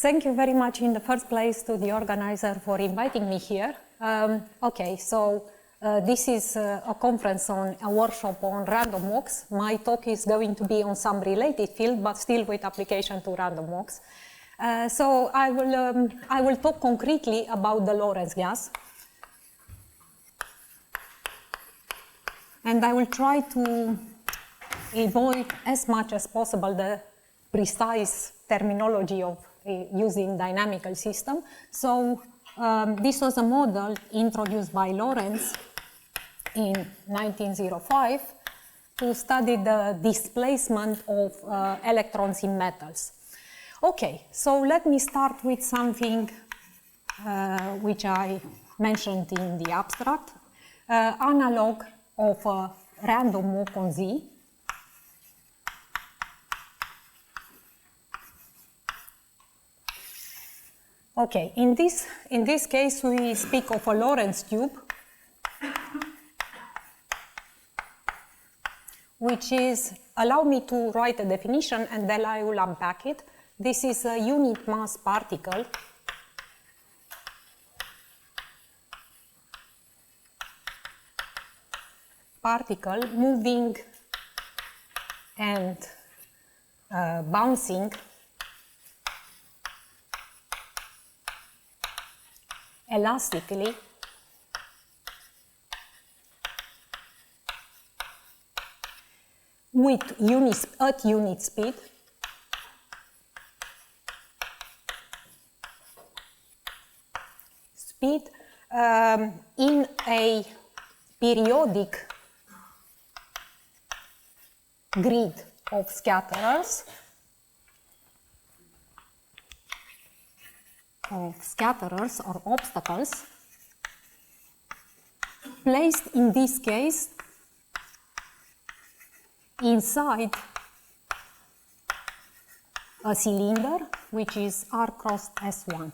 Thank you very much in the first place to the organizer for inviting me here. Okay, so this is a conference on a workshop on random walks. My talk is going to be on some related field, but still with application to random walks. So I will talk concretely about the Lorentz gas. And I will try to avoid as much as possible the precise terminology of using dynamical system. So this was a model introduced by Lorentz in 1905 to study the displacement of electrons in metals. Okay, so let me start with something which I mentioned in the abstract, analog of a random walk on Z. Okay, in this case we speak of a Lorentz tube, which is, allow me to write a definition and then I will unpack it. This is a unit mass particle moving and bouncing elastically at unit speed in a periodic grid of scatterers or obstacles placed in this case inside a cylinder which is R cross S1.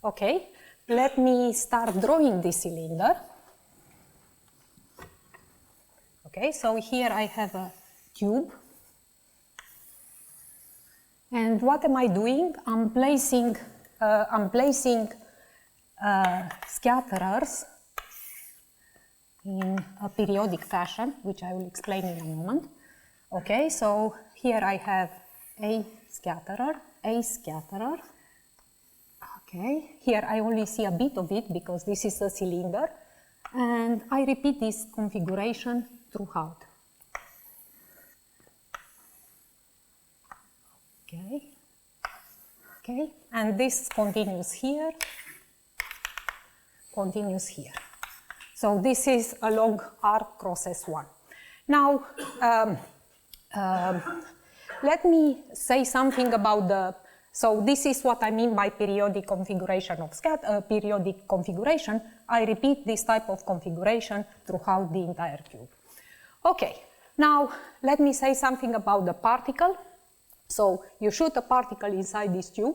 Okay, let me start drawing this cylinder. Okay, so here I have a tube. And what am I doing? I'm placing scatterers in a periodic fashion, which I will explain in a moment. Okay, so here I have a scatterer. Okay, here I only see a bit of it because this is a cylinder. And I repeat this configuration throughout. Okay, and this continues here. So this is along R cross S1. Now, let me say something about so this is what I mean by periodic configuration of periodic configuration. I repeat this type of configuration throughout the entire tube. Okay, now let me say something about the particle. So you shoot a particle inside this tube,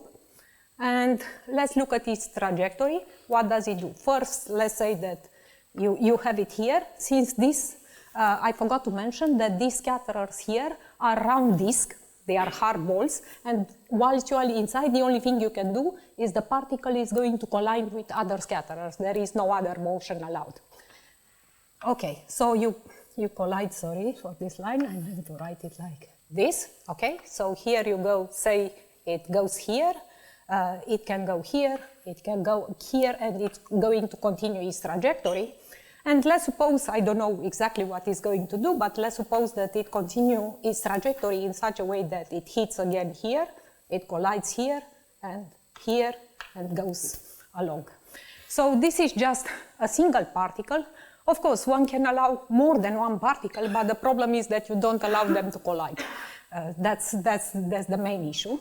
and let's look at its trajectory. What does it do? First, let's say that you have it here. Since this, I forgot to mention that these scatterers here are round discs. They are hard balls, and whilst you are inside, the only thing you can do is the particle is going to collide with other scatterers. There is no other motion allowed. Okay, so you collide, sorry for this line, I'm going to write it like this. Okay, so here you go, say it goes here, it can go here, it can go here, and it's going to continue its trajectory. And let's suppose, I don't know exactly what it's going to do, but let's suppose that it continues its trajectory in such a way that it hits again here, it collides here, and goes along. So this is just a single particle. Of course, one can allow more than one particle, but the problem is that you don't allow them to collide. That's the main issue.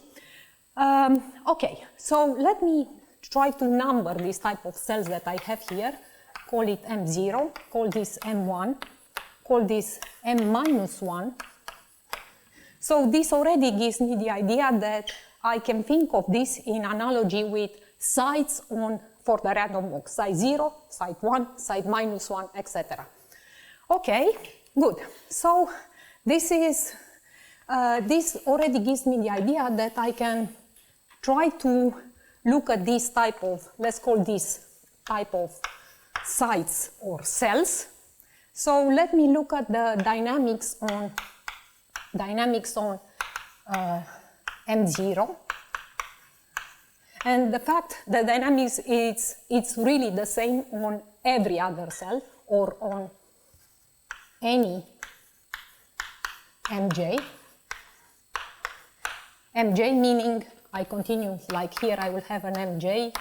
Okay, so let me try to number this type of cells that I have here. Call it M0, call this M1, call this M minus 1. So this already gives me the idea that I can think of this in analogy with sites for the random walk, site 0, site 1, site minus 1, etc. Okay, good. So this already gives me the idea that I can try to look at this type of, let's call this type of sites or cells. So let me look at the dynamics on M0. And the fact the dynamics it's really the same on every other cell or on any Mj. Mj meaning I continue like here I will have an Mj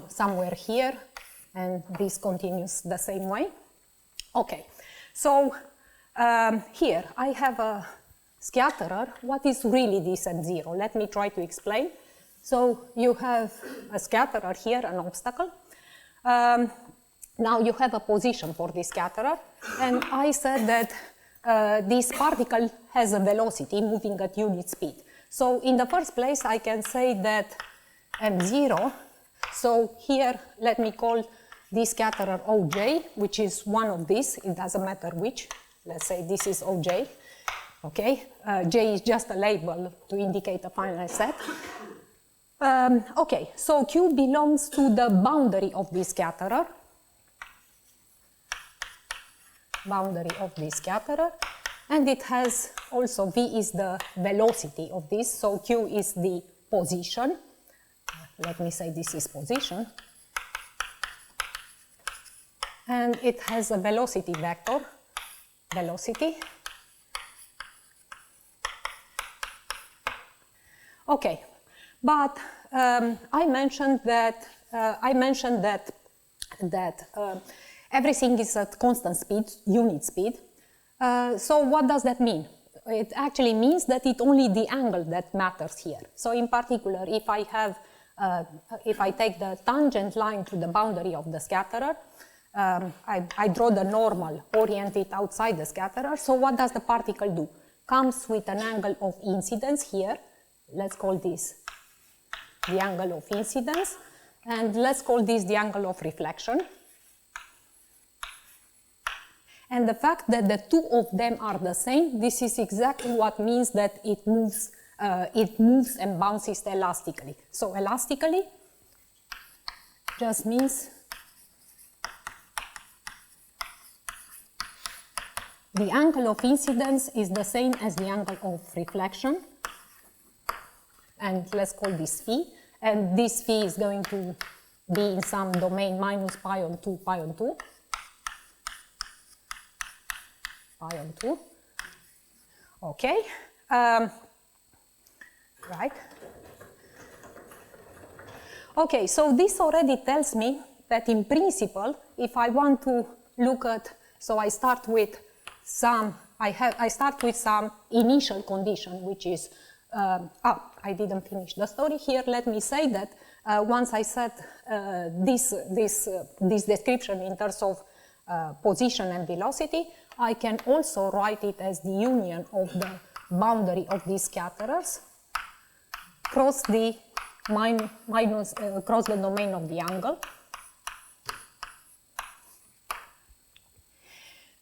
somewhere here, and this continues the same way. Okay, so here I have a scatterer. What is really this M0? Let me try to explain. So you have a scatterer here, an obstacle. Now you have a position for this scatterer, and I said that this particle has a velocity moving at unit speed. So in the first place I can say that M0, so here let me call this scatterer OJ, which is one of these, it doesn't matter which, let's say this is OJ, okay? J is just a label to indicate a finite set. Okay, so Q belongs to the boundary of this scatterer, and it has also V is the velocity of this, so Q is the position. Let me say this is position. And it has a velocity vector, velocity. Okay, but I mentioned that everything is at constant speed, unit speed. So what does that mean? It actually means that it's only the angle that matters here. So in particular, if I take the tangent line to the boundary of the scatterer, I draw the normal oriented outside the scatterer. So what does the particle do? Comes with an angle of incidence here. Let's call this the angle of incidence, and let's call this the angle of reflection. And the fact that the two of them are the same, this is exactly what means that it moves and bounces elastically. So elastically just means the angle of incidence is the same as the angle of reflection. And let's call this phi. And this phi is going to be in some domain minus pi on 2, pi on 2. Pi on 2. Okay. Right. Okay, so this already tells me that in principle, if I want to look at, so I start with some, I start with some initial condition, which is, I didn't finish the story here. Let me say that once I set this description in terms of position and velocity, I can also write it as the union of the boundary of these scatterers cross the cross the domain of the angle.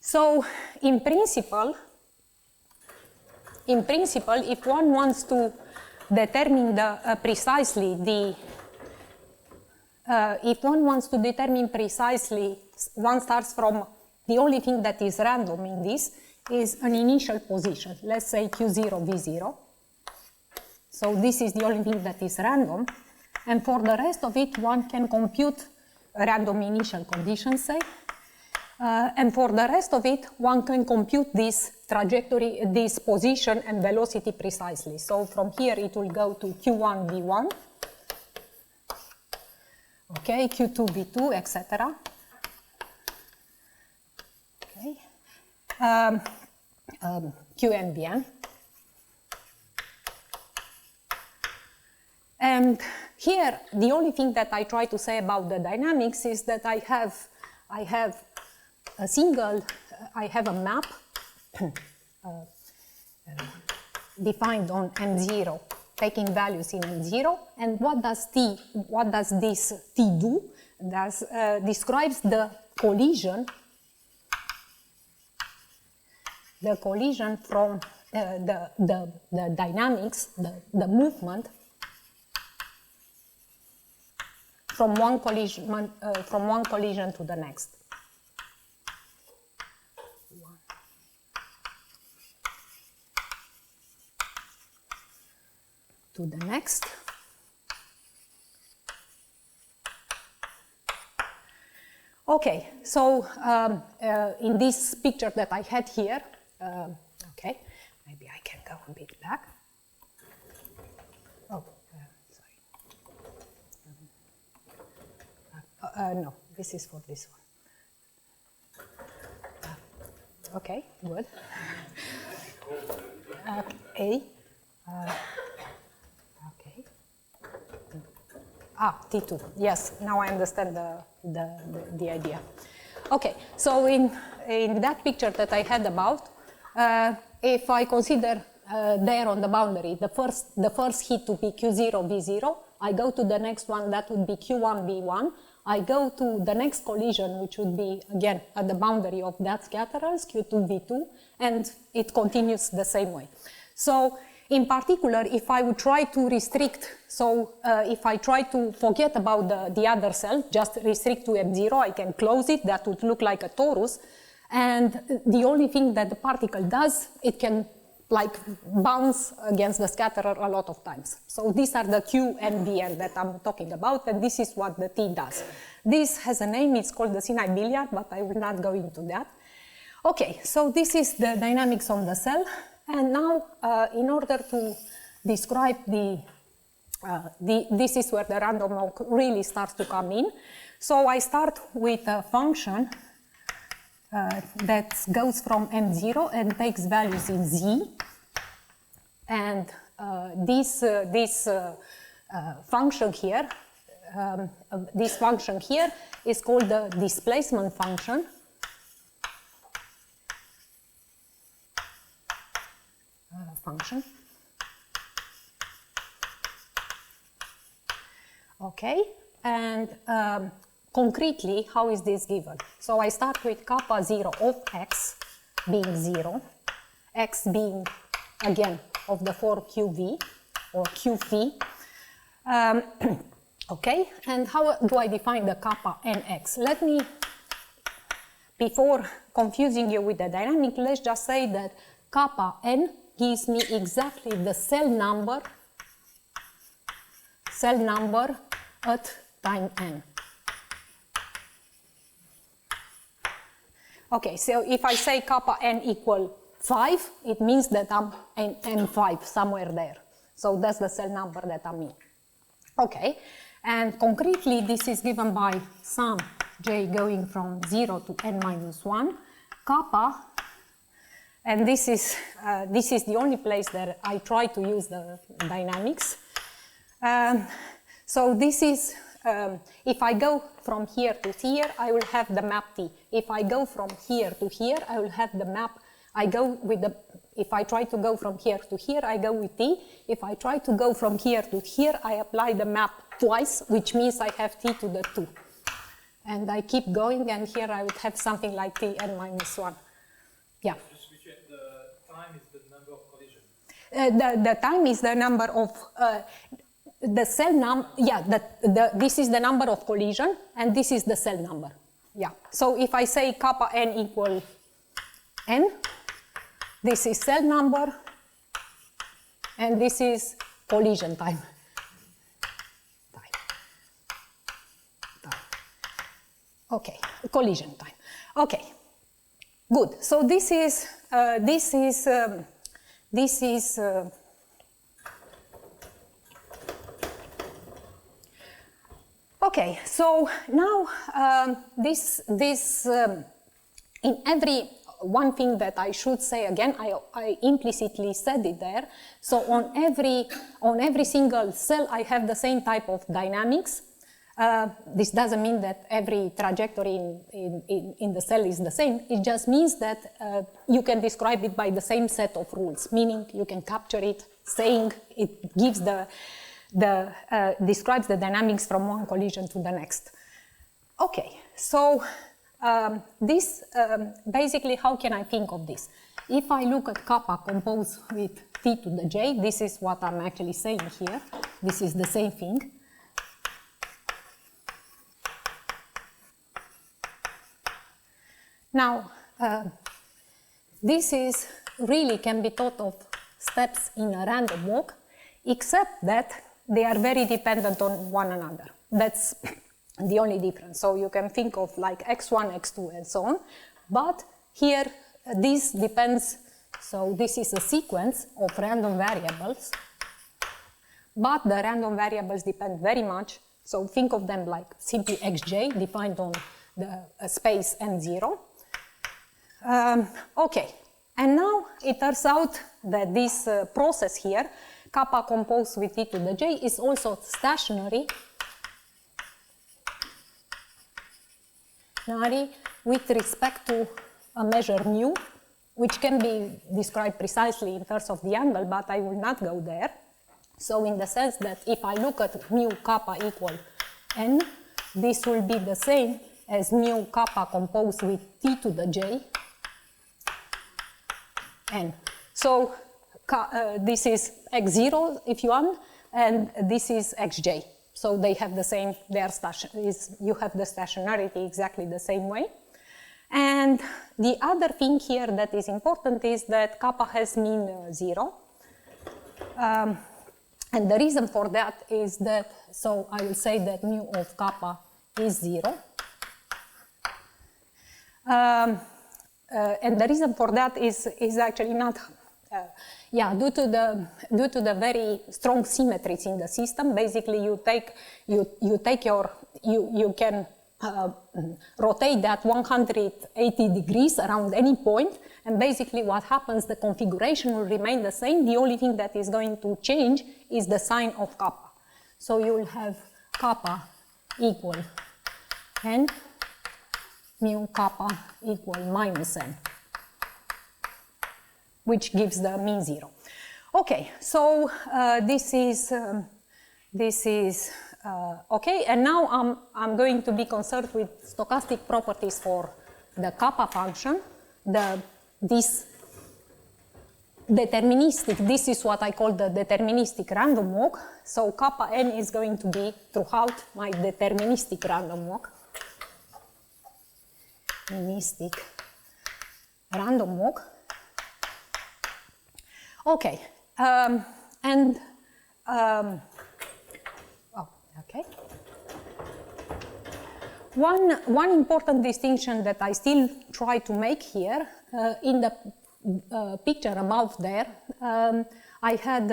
So in principle, if one wants to determine one starts from the only thing that is random in this is an initial position. Let's say Q0, V0. So this is the only thing that is random. And for the rest of it, one can compute a random initial condition, say. And for the rest of it, one can compute this trajectory, this position and velocity precisely. So from here, it will go to Q1, V1. Okay, Q2, V2, etc. Okay. Qn, Vn. And here, the only thing that I try to say about the dynamics is that I have a map defined on M0, taking values in M0, and what does this T do? Describes the collision from the dynamics, the movement from one collision to the next. To the next. Okay, so in this picture that I had here, okay, maybe I can go a bit back. Oh, sorry. No, this is for this one. Okay, good. T2, yes, now I understand the idea. Okay, so in that picture that I had about, if I consider there on the boundary the first hit to be Q0, V0, I go to the next one, that would be Q1, V1. I go to the next collision, which would be, again, at the boundary of that scatterers, Q2, V2, and it continues the same way. So, in particular, if I would try to restrict, so if I try to forget about the other cell, just restrict to M0, I can close it, that would look like a torus, and the only thing that the particle does, it can like bounce against the scatterer a lot of times. So these are the Q and Vn that I'm talking about, and this is what the T does. This has a name, it's called the Sinai billiard, but I will not go into that. Okay, so this is the dynamics on the cell. And now, in order to describe this is where the random walk really starts to come in. So I start with a function that goes from M0 and takes values in Z. And this function here, is called the displacement function. Okay, and concretely, how is this given? So I start with kappa 0 of x being 0, x being, again, of the form qv or q phi. Okay, and how do I define the kappa nx? Let me, before confusing you with the dynamic, let's just say that kappa n gives me exactly the cell number at time n. Okay, so if I say kappa n equal 5, it means that I'm in n5, somewhere there. So that's the cell number that I'm in. Okay, and concretely this is given by sum j going from 0 to n minus 1, kappa. And this is the only place that I try to use the dynamics. So this is, if I go from here to here, I will have the map T. If I go from here to here, I will have the map, if I try to go from here to here, I go with T. If I try to go from here to here, I apply the map twice, which means I have T to the 2. And I keep going, and here I would have something like T n minus 1. Yeah. The time is the number of the cell number. Yeah, this is the number of collision, and this is the cell number. Yeah. So if I say kappa n equal n, this is cell number, and this is collision time. Okay, collision time. Okay, good. So this is okay, so now in every one thing that I should say again, I implicitly said it there. So on every single cell, I have the same type of dynamics. This doesn't mean that every trajectory in the cell is the same. It just means that you can describe it by the same set of rules, meaning you can capture it, saying it gives describes the dynamics from one collision to the next. Okay, so this basically, how can I think of this? If I look at kappa composed with T to the J, this is what I'm actually saying here. This is the same thing. Now, this is really can be thought of steps in a random walk, except that they are very dependent on one another. That's the only difference. So you can think of like x1, x2, and so on. But here, this depends. So this is a sequence of random variables. But the random variables depend very much. So think of them like simply xj defined on the space n0. Okay, and now it turns out that this process here, kappa composed with e to the j, is also stationary with respect to a measure mu, which can be described precisely in terms of the angle, but I will not go there. So in the sense that if I look at mu kappa equal n, this will be the same as mu kappa composed with t to the j n. So this is x0 if you want, and this is xj. So they have the same, you have the stationarity exactly the same way. And the other thing here that is important is that kappa has mean 0. And the reason for that is that, so I will say that mu of kappa is 0. And the reason for that is actually not, due to the very strong symmetries in the system. Basically, you can rotate that 180 degrees around any point, and basically what happens, the configuration will remain the same. The only thing that is going to change is the sign of kappa. So you will have kappa equal n, mu kappa equal minus n, which gives the mean 0. Okay, so this is okay, and now I'm going to be concerned with stochastic properties for the kappa function. This deterministic, this is what I call the deterministic random walk. So kappa n is going to be throughout my deterministic random walk. Deterministic random walk. Okay, okay. One important distinction that I still try to make here, in the picture above there, I had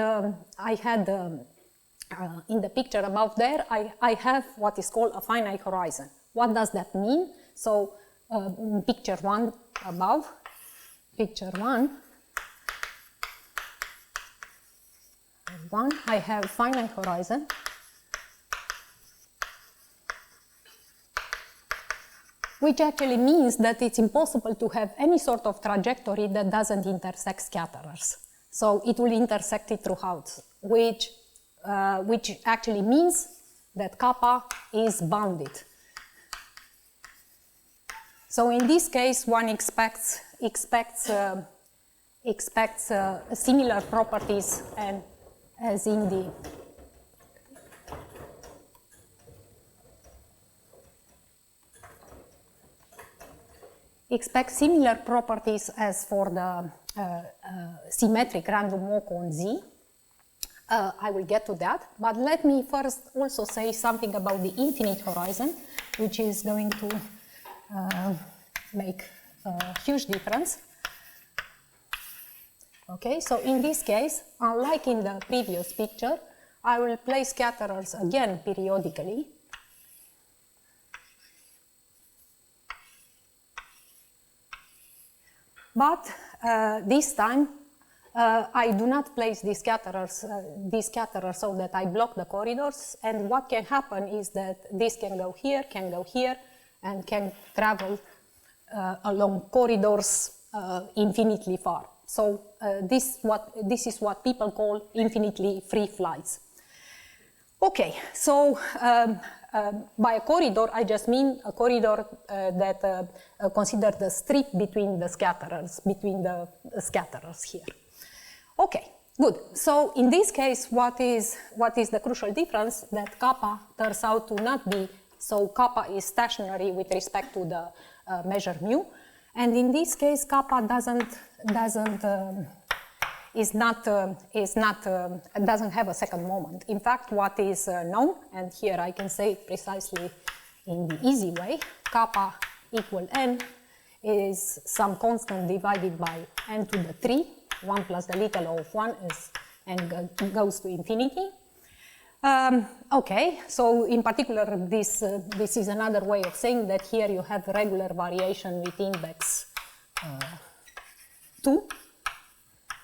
in the picture above there, I have what is called a finite horizon. What does that mean? So in picture 1 above, picture 1, I have finite horizon. Which actually means that it's impossible to have any sort of trajectory that doesn't intersect scatterers. So it will intersect it throughout, which actually means that kappa is bounded. So in this case, one expects similar properties and as in the expect similar properties as for the symmetric random walk on Z. I will get to that, but let me first also say something about the infinite horizon, which is going to make a huge difference. Okay, so in this case, unlike in the previous picture, I will place scatterers again periodically. But this time, I do not place these scatterers so that I block the corridors. And what can happen is that this can go here, and can travel along corridors infinitely far. So this is what people call infinitely free flights. Okay, so by a corridor, I just mean a corridor that considers the strip between the scatterers, here. Okay, good. So in this case, what is the crucial difference? That kappa turns out to not be, so kappa is stationary with respect to the measure mu, And in this case, kappa doesn't have a second moment. In fact, what is known, and here I can say it precisely in the easy way, kappa equal n is some constant divided by n to the 3, 1 plus the little o of 1 is, and goes to infinity. Okay, so in particular, this is another way of saying that here you have regular variation with index 2,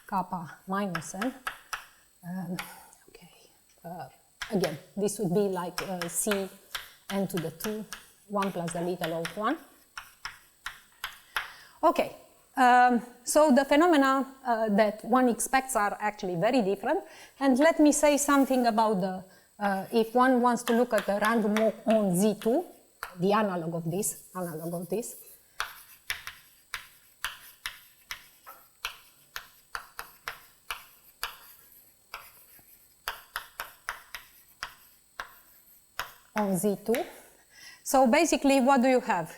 kappa minus n. Again, this would be like c n to the 2, 1 plus the little o of 1. Okay, so the phenomena that one expects are actually very different. And let me say something about the, if one wants to look at the random walk on Z2, the analog of this, on Z2. So basically, what do you have?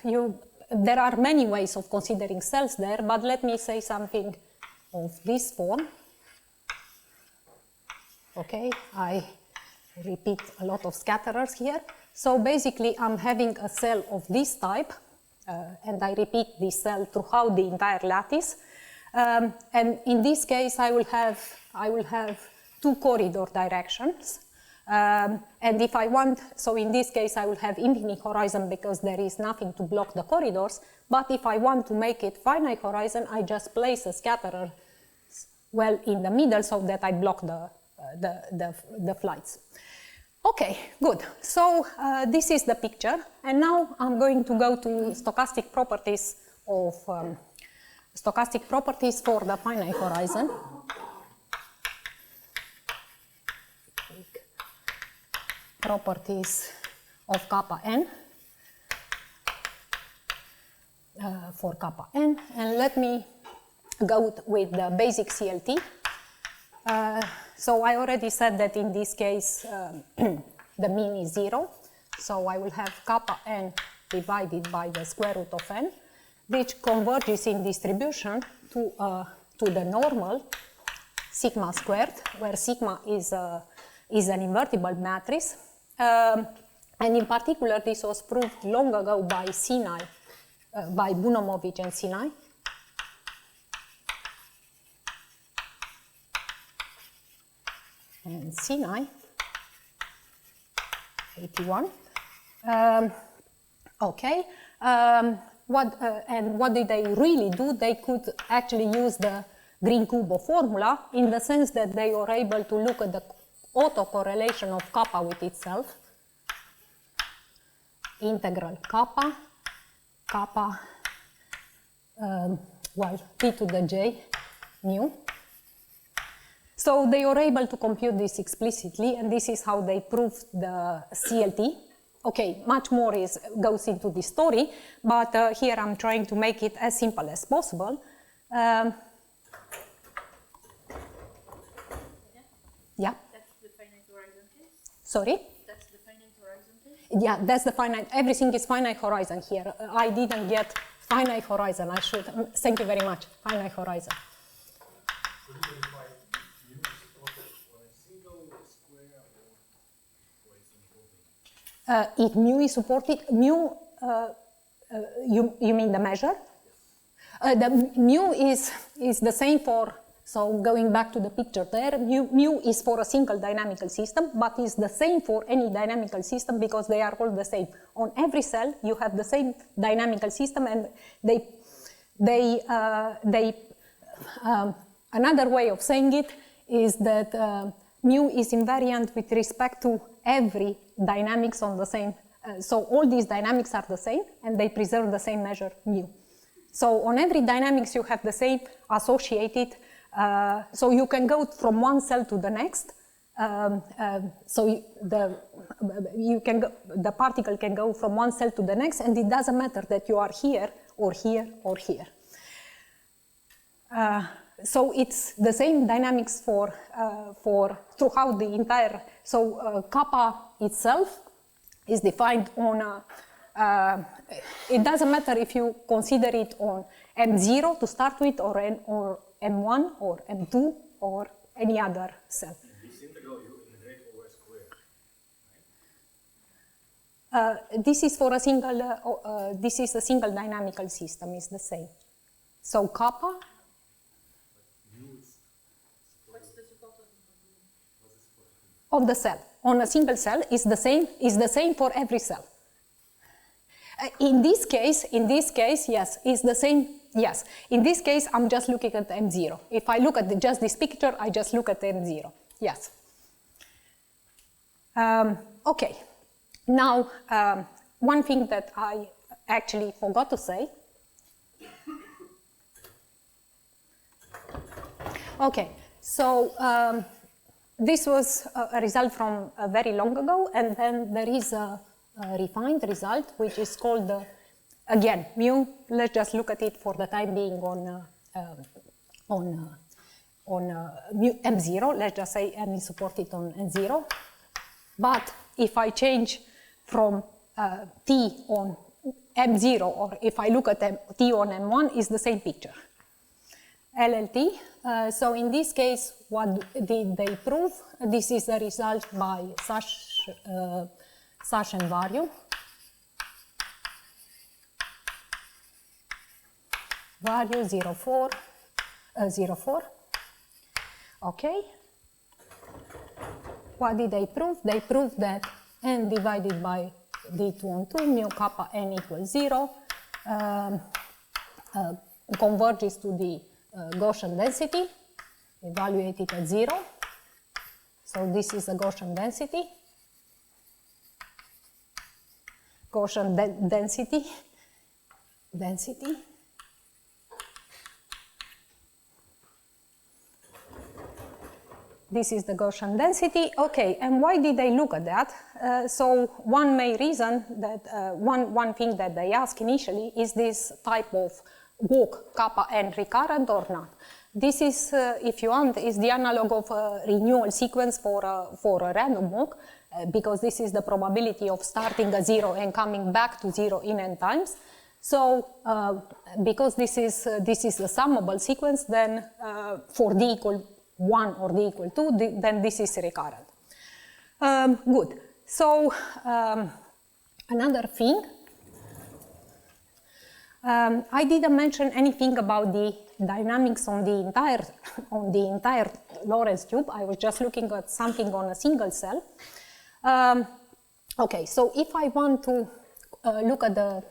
There are many ways of considering cells there, but let me say something of this form. Okay, I repeat a lot of scatterers here. So basically, I'm having a cell of this type, and I repeat this cell throughout the entire lattice. And in this case, I will have two corridor directions. And if I want, so in this case I will have infinite horizon because there is nothing to block the corridors, but if I want to make it finite horizon, I just place a scatterer well in the middle so that I block the flights. Okay, good. So this is the picture, and now I'm going to go to stochastic properties of stochastic properties for the finite horizon. Properties of kappa n for kappa n, and let me go with the basic CLT. So I already said that in this case the mean is 0, so I will have kappa n divided by the square root of n, which converges in distribution to the normal sigma squared, where sigma is an invertible matrix. And in particular, this was proved long ago by Sinai, by Bunomovic and Sinai. And Sinai, 81. Okay. And what did they really do? They could actually use the Green-Kubo formula in the sense that they were able to look at the autocorrelation of kappa with itself. Integral kappa, well, p to the j mu. So they were able to compute this explicitly, and this is how they proved the CLT. Okay, much more goes into the story, but here I'm trying to make it as simple as possible. Yeah. That's the finite horizon case? Sorry? That's the finite horizon case? Yeah, that's the finite. Everything is finite horizon here. I didn't get finite horizon. I should. Thank you very much. Finite horizon. If mu is supported, mu, you mean the measure? The mu is the same for, so going back to the picture there, mu is for a single dynamical system, but is the same for any dynamical system because they are all the same. On every cell, you have the same dynamical system, and another way of saying it is that mu is invariant with respect to every dynamics on the same, so all these dynamics are the same and they preserve the same measure mu. So on every dynamics you have the same associated, so you can go from one cell to the next, so the particle can go from one cell to the next, and it doesn't matter that you are here or here or here. So it's the same dynamics for throughout the entire. So kappa itself is defined on it doesn't matter if you consider it on M0 to start with, or M1, or M2, or any other cell. This integral you integrate over square, right? This is for a single. This is a single dynamical system. It's the same. So kappa. What's the support of Of the cell on a single cell is the same. Is the same for every cell. In this case, yes, is the same. Yes, in this case, I'm just looking at M0. If I look at just this picture, I just look at M0. Yes. Okay. Now, one thing that I actually forgot to say. Okay, so this was a result from very long ago, and then there is a refined result, which is called, again, mu. Let's just look at it for the time being on mu M0. Let's just say M is supported on M0. But if I change from T on M0, or if I look at T on M1, is the same picture. LLT. So in this case, what did they prove? This is a result by Sash and Variu. Variu 04. Okay. What did they prove? They proved that n divided by d2 on 2 mu kappa n equals 0 converges to the Gaussian density, evaluated at 0. So this is a Gaussian density. Gaussian density. This is the Gaussian density. Okay, and why did they look at that? So one main reason that, one thing that they asked initially is this type of walk, kappa n, recurrent or not. This is, if you want, is the analog of a renewal sequence for a random walk, because this is the probability of starting at 0 and coming back to 0 in n times. So because this is a summable sequence, then for d equal 1 or d equal 2, then this is recurrent. Good. So another thing, I didn't mention anything about the dynamics on the entire Lorentz tube. I was just looking at something on a single cell. Okay, so if I want to look at the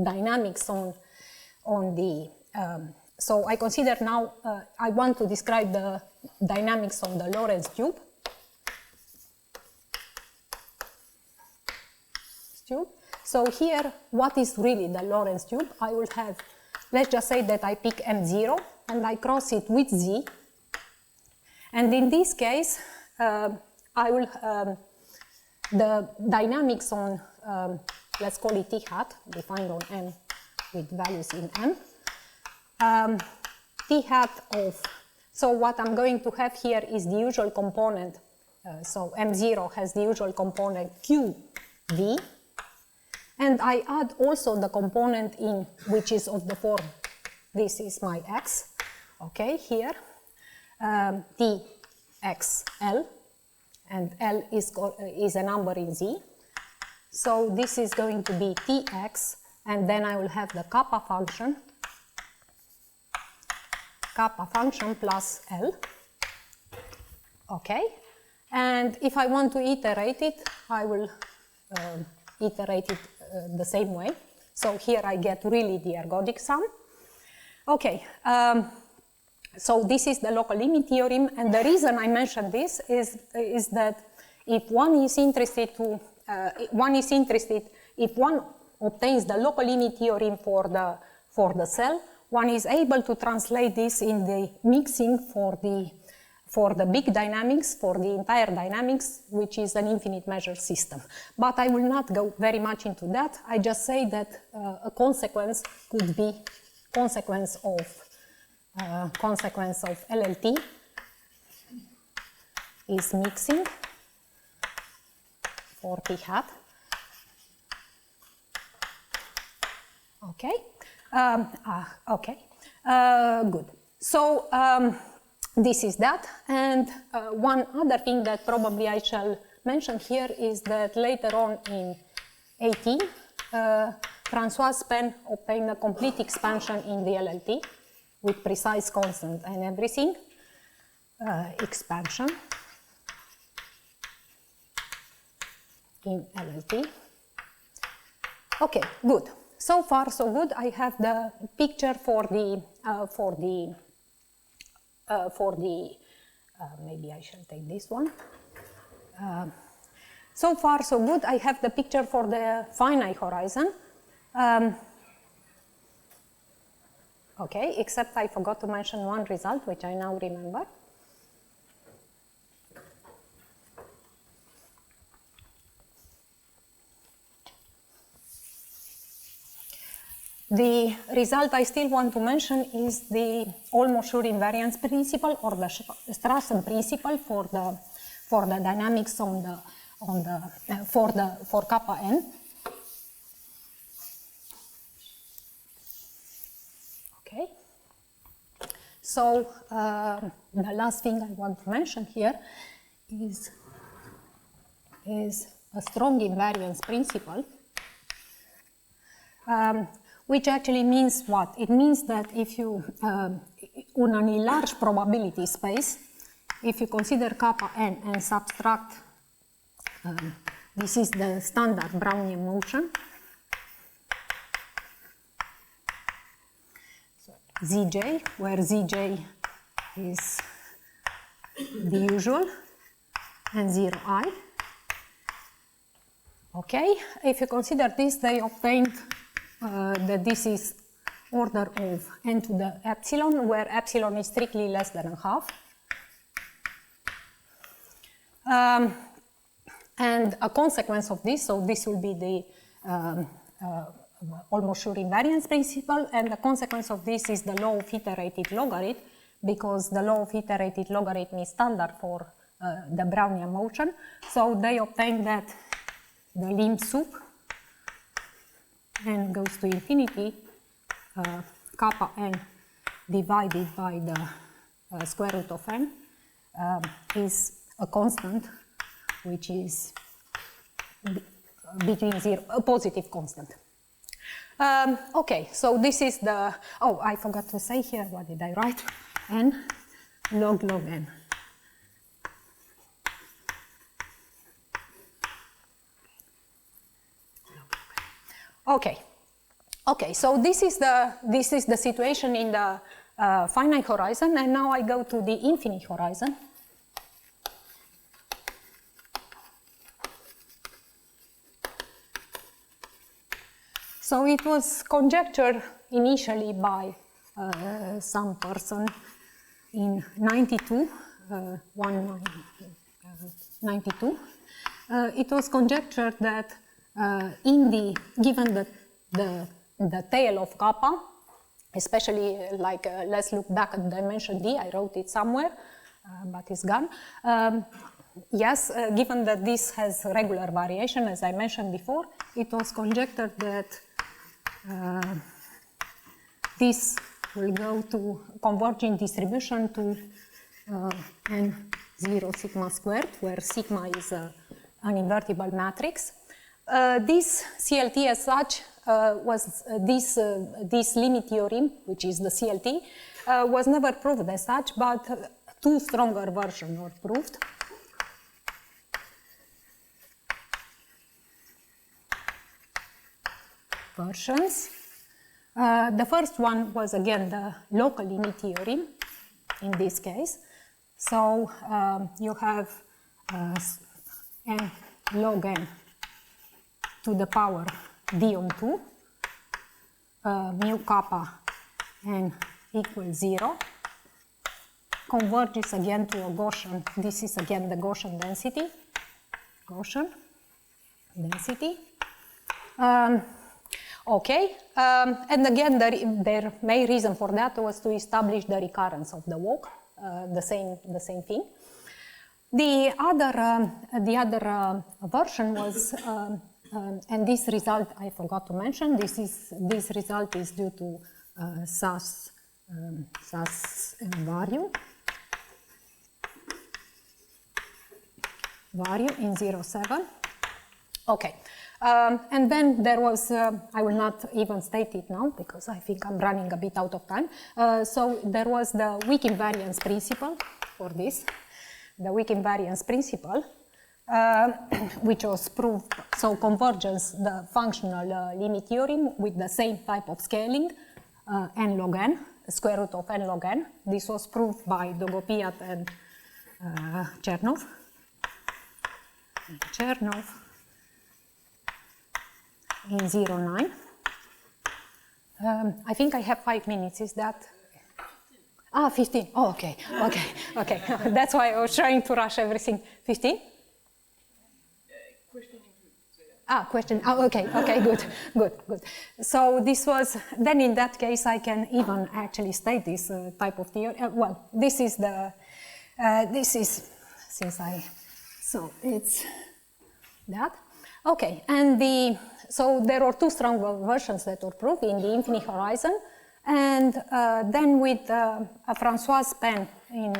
dynamics on the so I consider now I want to describe the dynamics on the Lorentz tube. So here, what is really the Lorentz tube? I will have, let's just say that I pick M0 and I cross it with Z. And in this case, I will, the dynamics on, let's call it T hat, defined on M with values in M. T hat of, so what I'm going to have here is the usual component. So M0 has the usual component QV. And I add also the component in, which is of the form, this is my x, okay, here, Txl, and L is a number in Z. So this is going to be Tx, and then I will have the kappa function plus L, okay. And if I want to iterate it, I will iterate it the same way. So here I get really the ergodic sum. Okay, so this is the local limit theorem, and the reason I mentioned this is that if one is interested if one obtains the local limit theorem for the cell, one is able to translate this in the mixing for the big dynamics, for the entire dynamics, which is an infinite measure system. But I will not go very much into that. I just say that a consequence could be consequence of LLT is mixing for T hat. Okay, okay, good. So this is that, and one other thing that probably I shall mention here is that later on in 18, François Pen obtained a complete expansion in the LLT with precise constant and everything. Expansion in LLT. Okay, good. So far, so good. I have the picture for the maybe I shall take this one. So far, so good. I have the picture for the finite horizon. Okay, except I forgot to mention one result, which I now remember. The result I still want to mention is the almost sure invariance principle, or the Strassen principle for the dynamics for kappa n. Okay. So the last thing I want to mention here is a strong invariance principle. Which actually means what? It means that if you, on an enlarged probability space, if you consider kappa n and subtract, this is the standard Brownian motion, so Zj, where Zj is the usual, and 0I. Okay, if you consider this, they obtained that this is order of n to the epsilon, where epsilon is strictly less than a half. And a consequence of this, so this will be the almost sure invariance principle, and the consequence of this is the law of iterated logarithm, because the law of iterated logarithm is standard for the Brownian motion. So they obtained that the lim sup n goes to infinity, kappa n divided by the square root of n is a constant, which is between zero, a positive constant. Okay, so this is the, oh, I forgot to say here, what did I write? N log n. Okay, okay. So this is the situation in the finite horizon, and now I go to the infinite horizon. So it was conjectured initially by some person in 92, 92. It was conjectured that given the tail of kappa, especially like let's look back at dimension d. I wrote it somewhere, but it's gone. Yes, given that this has regular variation, as I mentioned before, it was conjectured that this will go to converging distribution to n0 sigma squared, where sigma is an invertible matrix. This CLT as such was this limit theorem, which is the CLT, was never proved as such, but two stronger versions were proved. The first one was again the local limit theorem in this case. So you have n log n to the power d on 2, mu kappa n equals 0, converges again to a Gaussian. This is again the Gaussian density. Gaussian density. Okay, and again, their main reason for that was to establish the recurrence of the walk, the same thing. The other version was and this result I forgot to mention. This result is due to SAS value in 0.7. Okay, and then there was, I will not even state it now because I think I'm running a bit out of time. So there was the weak invariance principle for this, the weak invariance principle, which was proved, so convergence, the functional limit theorem with the same type of scaling, n log n, square root of n log n. This was proved by Dogopiat and Chernov. In 09. I think I have 5 minutes, is that? 15. Oh, okay. That's why I was trying to rush everything. 15? Question. Oh, okay, good. So this was, then in that case I can even actually state this type of theory. Well, this is the, so it's that. Okay, and so there are two strong versions that were proved in the infinite horizon, and then with François' pen in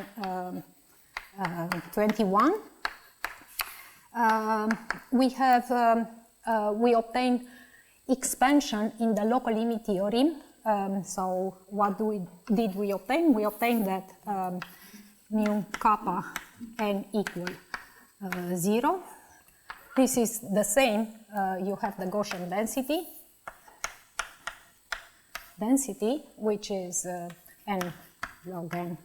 21, we obtained expansion in the local limit theorem. So what did we obtain? We obtained that mu kappa n equal 0. This is the same, you have the Gaussian density, which is n log n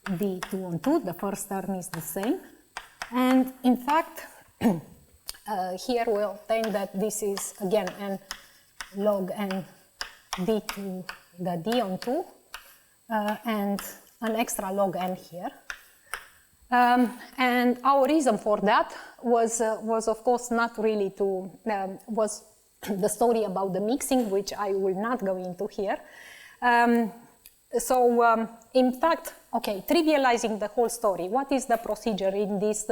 d2 on 2, the first term is the same. And in fact, here we obtain that this is again n log n d2, the d on 2, and an extra log n here. And our reason for that was of course not really to, was the story about the mixing, which I will not go into here. In fact, okay, trivializing the whole story, what is the procedure in this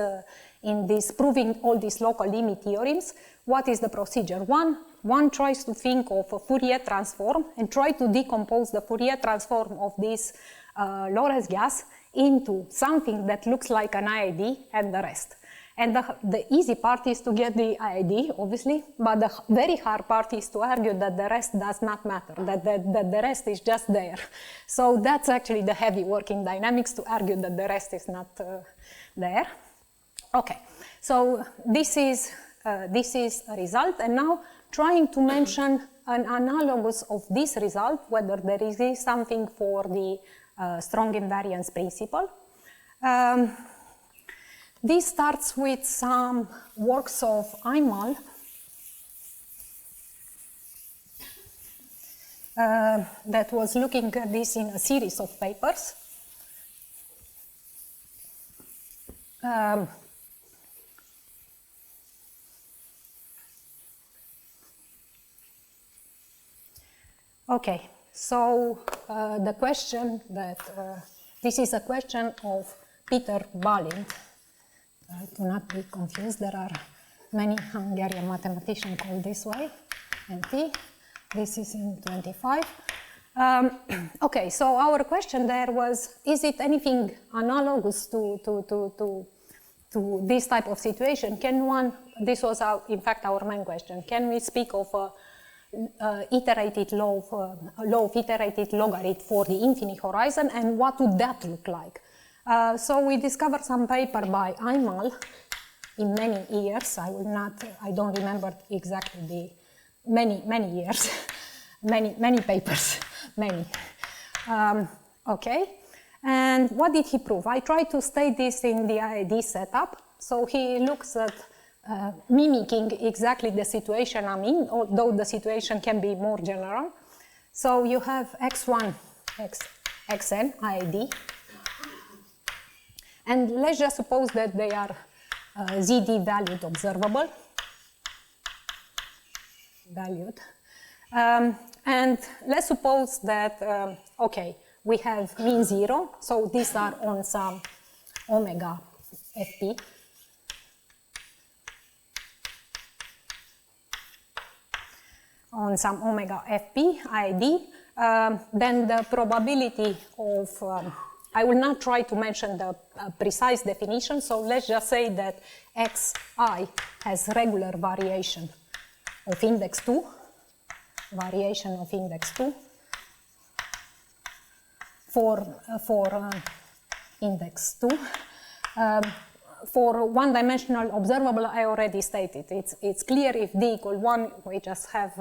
proving all these local limit theorems? What is the procedure? One tries to think of a Fourier transform and try to decompose the Fourier transform of this Lorentz gas into something that looks like an IID and the rest. And the easy part is to get the IID, obviously, but the very hard part is to argue that the rest does not matter, that the rest is just there. So that's actually the heavy work in dynamics, to argue that the rest is not there. Okay, so this is a result, and now trying to mention an analogous of this result, whether there is something for the strong invariance principle. This starts with some works of Einmal that was looking at this in a series of papers. Okay, so the question that, this is a question of Peter Balint. Do not be confused, there are many Hungarian mathematicians called this way, NT. This is in 25. Okay, so our question there was, is it anything analogous to this type of situation? Can one, this was in fact our main question, can we speak of a iterated law of iterated logarithm for the infinite horizon, and what would that look like? So we discovered some paper by Einmal in many years. I don't remember exactly the many years, many papers, many. Okay, and what did he prove? I tried to state this in the IID setup. So he looks at mimicking exactly the situation I'm in, although the situation can be more general. So you have x1, xn, IID. And let's just suppose that they are ZD valued observable. And let's suppose that, okay, we have mean 0. So these are on some omega fp. on some omega fp id, then the probability of, I will not try to mention the precise definition, so let's just say that xi has regular variation of index 2, variation of index 2 for index 2. For one-dimensional observable, I already stated, it's clear if d equal 1, we just have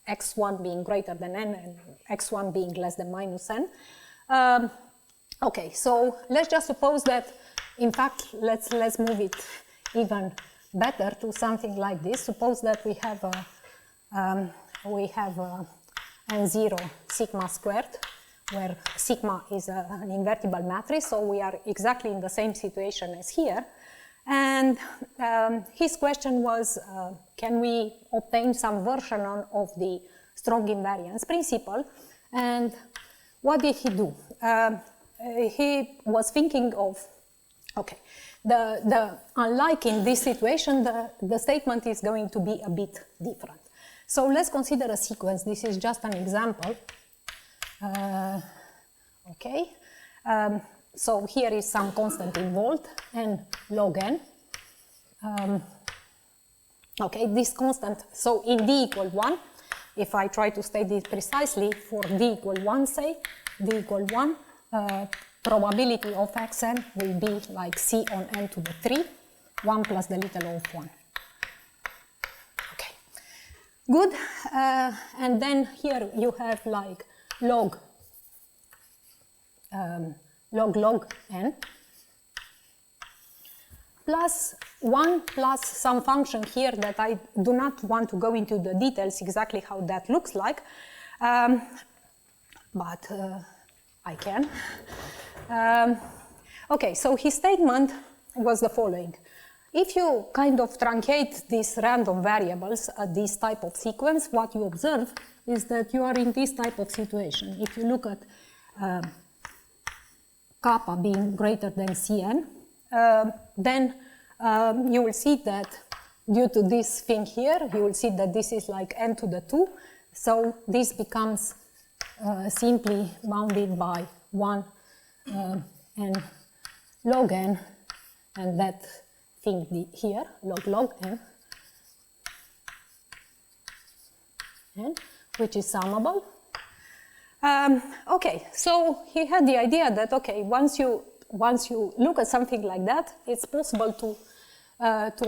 x1 being greater than n and x1 being less than minus n. Okay, so let's just suppose that, in fact, let's move it even better to something like this. Suppose that we have n0 sigma squared, where sigma is an invertible matrix, so we are exactly in the same situation as here. And his question was, can we obtain some version of the strong invariance principle? And what did he do? He was thinking of, okay, unlike in this situation, the statement is going to be a bit different. So let's consider a sequence. This is just an example. Okay, so here is some constant involved, n log n. Okay, this constant, so in d equal 1, if I try to state it precisely, for d equal 1, say, d equal 1, probability of xn will be like c on n to the 3, 1 plus the little o of 1. Okay, good. And then here you have like log n plus 1 plus some function here that I do not want to go into the details exactly how that looks like, but I can. Okay, so his statement was the following. If you kind of truncate these random variables at this type of sequence, what you observe is that you are in this type of situation. If you look at kappa being greater than Cn, then you will see that due to this thing here, you will see that this is like n to the 2. So this becomes simply bounded by 1 n log n, and that thing here, log n, which is summable. Okay, so he had the idea that, okay, once you look at something like that, it's possible to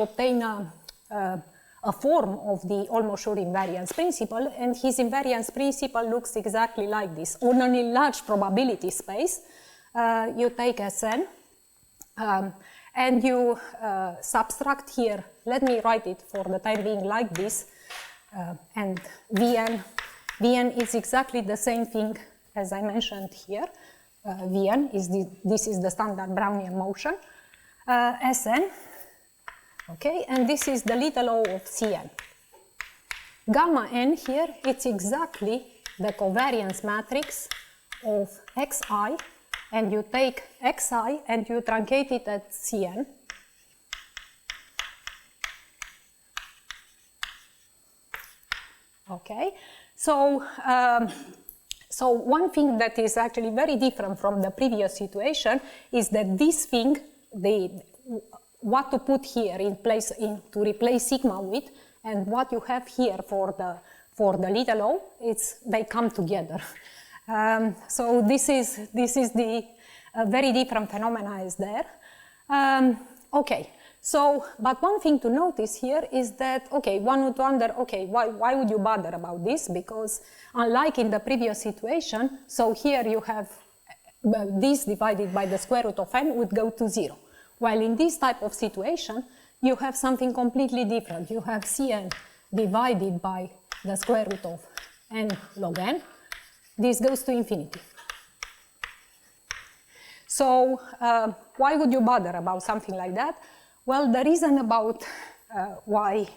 obtain a form of the almost sure invariance principle, and his invariance principle looks exactly like this. On an enlarged probability space, you take Sn, and you subtract here, let me write it for the time being like this, and Vn is exactly the same thing as I mentioned here. Vn is this is the standard Brownian motion. Sn, okay, and this is the little o of Cn. Gamma n here, it's exactly the covariance matrix of xi, and you take xi and you truncate it at Cn. Okay, so one thing that is actually very different from the previous situation is that this thing, what to put here in place to replace sigma with, and what you have here for the little o, they come together. So this is the very different phenomena is there. Okay. So, but one thing to notice here is that, okay, one would wonder, okay, why would you bother about this? Because unlike in the previous situation, so here you have this divided by the square root of n would go to 0. While in this type of situation, you have something completely different. You have Cn divided by the square root of n log n. This goes to infinity. So, why would you bother about something like that? Well, the reason about why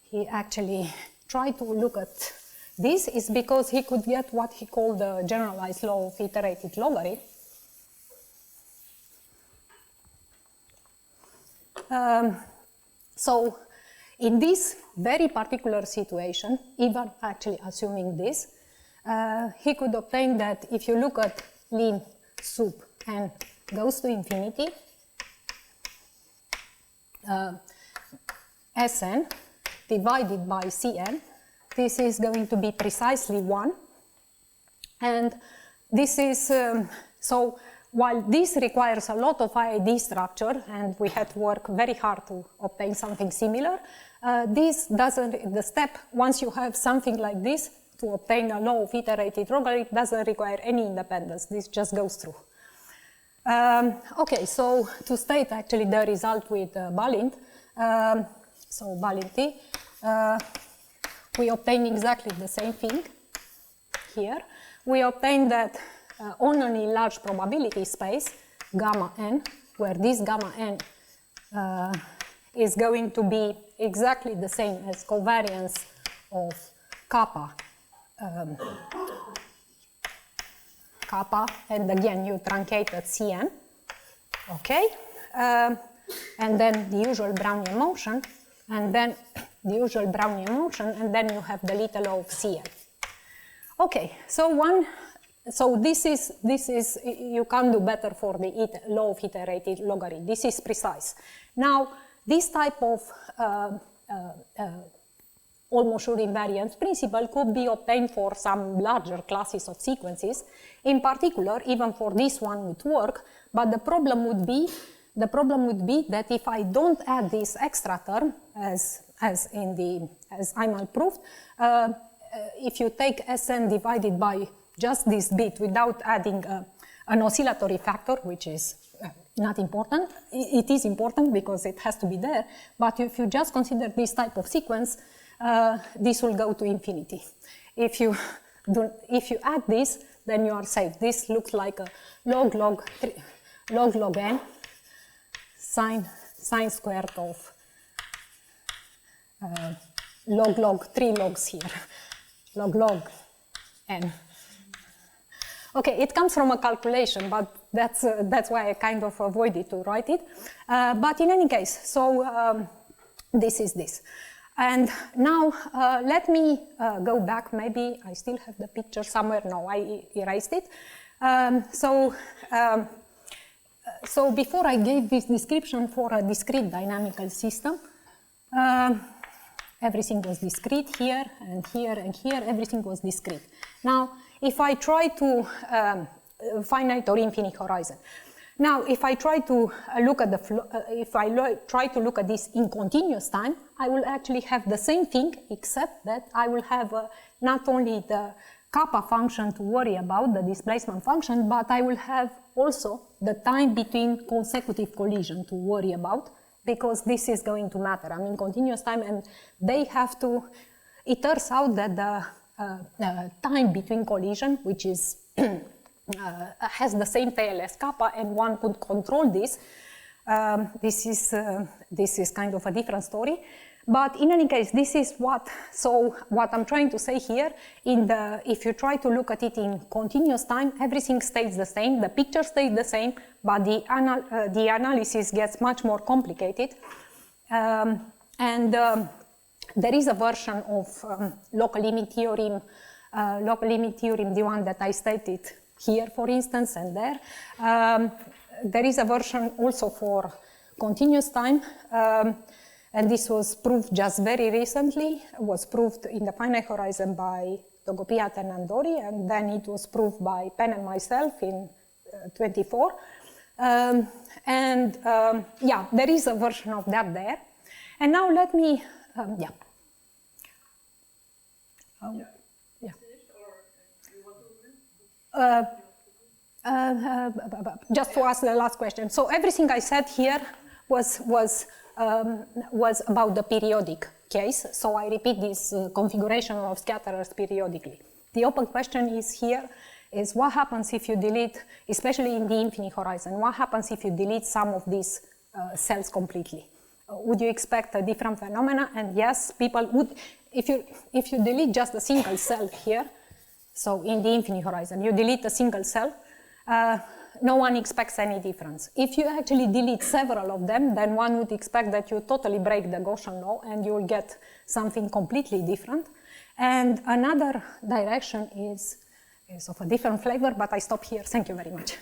he actually tried to look at this is because he could get what he called the generalized law of iterated logarithm. So in this very particular situation, even actually assuming this, he could obtain that if you look at lim sub n goes to infinity, Sn divided by Cn, this is going to be precisely 1. And this is, so while this requires a lot of IID structure, and we had to work very hard to obtain something similar, this doesn't, the step, once you have something like this, to obtain a law of iterated logarithm doesn't require any independence. This just goes through. Okay, so to state actually the result with Balint, so Balint T, we obtain exactly the same thing here. We obtain that on an enlarged probability space, gamma n, where this gamma n is going to be exactly the same as covariance of kappa, kappa, and again you truncate at Cn, okay? And then the usual Brownian motion, and then the usual Brownian motion, and then you have the little law of Cn. Okay, so this is, you can't do better for the law of iterated logarithm. This is precise. Now, this type of almost sure invariance principle could be obtained for some larger classes of sequences. In particular, even for this one would work, but the problem would be that if I don't add this extra term, as Einmal proved, if you take Sn divided by just this bit without adding an oscillatory factor, which is not important, it is important because it has to be there, but if you just consider this type of sequence, this will go to infinity. If you add this, then you are safe. This looks like a log n sine squared of log 3 logs here, log n. Okay, it comes from a calculation, but that's why I kind of avoided to write it. But in any case, so this is this. And now let me go back. Maybe I still have the picture somewhere. No, I erased it. So before I gave this description for a discrete dynamical system, everything was discrete here and here and here. Everything was discrete. Now, if I try to finite or infinite horizon. Now, if I try to look at try to look at this in continuous time, I will actually have the same thing, except that I will have not only the kappa function to worry about, the displacement function, but I will have also the time between consecutive collision to worry about, because this is going to matter. I mean, continuous time, and they have to. It turns out that the time between collision, which is has the same tail as kappa, and one could control this. This is kind of a different story. But in any case, this is what I'm trying to say here, if you try to look at it in continuous time, everything stays the same, the picture stays the same, but the analysis gets much more complicated. There is a version of local limit theorem, the one that I stated here, for instance, and there. There is a version also for continuous time, and this was proved just very recently. It was proved in the finite horizon by Dogopiat and Andori, and then it was proved by Penn and myself in 24. Yeah, there is a version of that there. And now let me, yeah. Just to ask the last question. So everything I said here was about the periodic case. So I repeat this configuration of scatterers periodically. The open question is what happens if you delete, especially in the infinite horizon, what happens if you delete some of these cells completely? Would you expect a different phenomena? And yes, people would. If you delete just a single cell here, so in the infinite horizon, you delete a single cell, no one expects any difference. If you actually delete several of them, then one would expect that you totally break the Gaussian law and you'll get something completely different. And another direction is of a different flavor, but I stop here. Thank you very much.